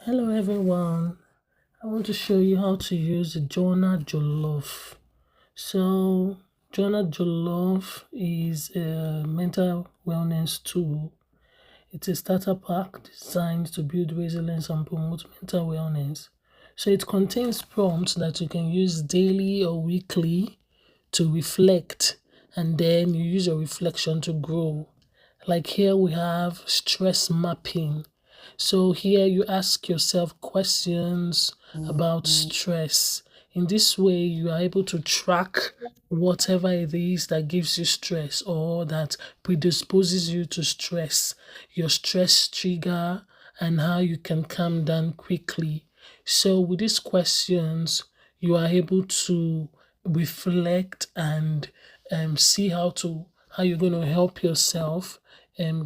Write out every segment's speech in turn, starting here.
Hello everyone. I want to show you how to use Journal Jollof. So, Journal Jollof is a mental wellness tool. It's a starter pack designed to build resilience and promote mental wellness. So, it contains prompts that you can use daily or weekly to reflect, and then you use your reflection to grow. Like here we have stress mapping. So here you ask yourself questions about stress. In this way, you are able to track whatever it is that gives you stress or that predisposes you to stress, your stress trigger, and how you can calm down quickly. So with these questions, you are able to reflect and see how you're going to help yourself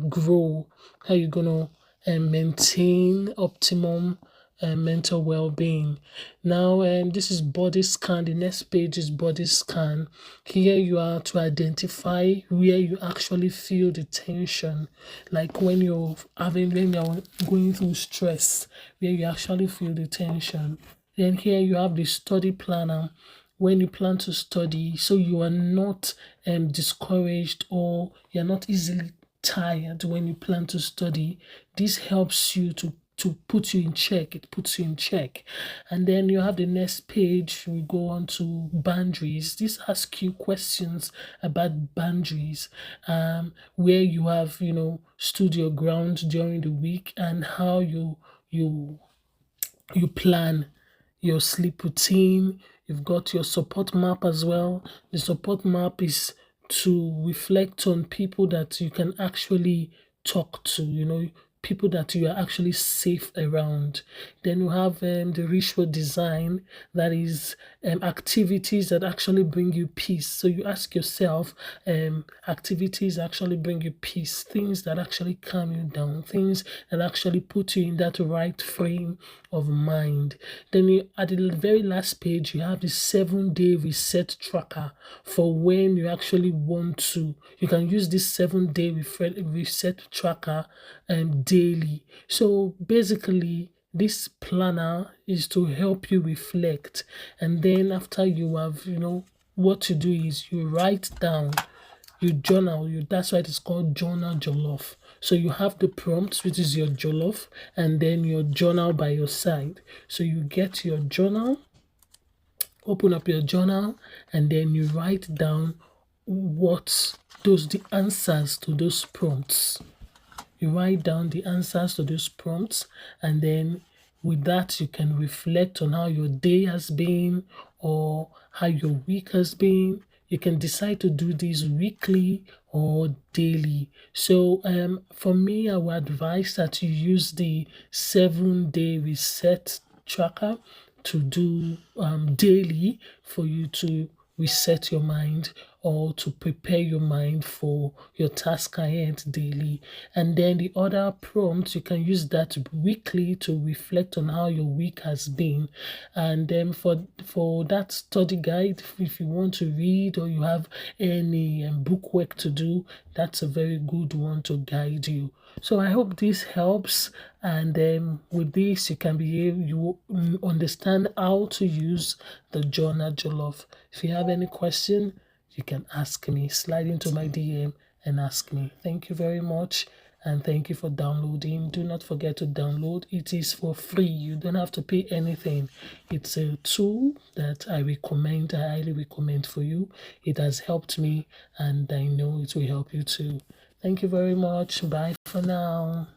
grow, how you're going to maintain optimum mental well-being. Now, this is body scan. The next page is body scan. Here you are to identify where you actually feel the tension, like when you're going through stress, where you actually feel the tension. Then here you have the study planner, when you plan to study, so you are not discouraged or you're not easily tired when you plan to study. This helps you to put you in check. It puts you in check. And then you have the next page. We go on to boundaries. This asks you questions about boundaries, where you have stood your ground during the week and how you you plan your sleep routine. You've got your support map as well. The support map is to reflect on people that you can actually talk to, people that you are actually safe around. Then you have the ritual design, that is activities that actually bring you peace. So you ask yourself, activities actually bring you peace, things that actually calm you down, things that actually put you in that right frame of mind. Then at the very last page, you have the 7-day reset tracker for when you actually want to. You can use this 7-day reset tracker daily. So basically, this planner is to help you reflect. And then after you have, what you do is you write down, you journal, that's why it's called Journal Jollof. So you have the prompt, which is your jollof, and then your journal by your side. So you get your journal, open up your journal, and then you write down the answers to those prompts. You write down the answers to those prompts, and then with that, you can reflect on how your day has been or how your week has been. You can decide to do this weekly or daily. So, for me, I would advise that you use the 7-day reset tracker to do daily for you to reset your mind or to prepare your mind for your task ahead daily. And then the other prompts, you can use that weekly to reflect on how your week has been. And then for that study guide, if you want to read or you have any book work to do, that's a very good one to guide you. So I hope this helps, and with this you understand how to use the Journal Jollof. If you have any question, you can ask me. Slide into my DM and ask me. Thank you very much, and thank you for downloading. Do not forget to download. It is for free. You don't have to pay anything. It's a tool that I highly recommend for you. It has helped me, and I know it will help you too. Thank you very much. Bye for now.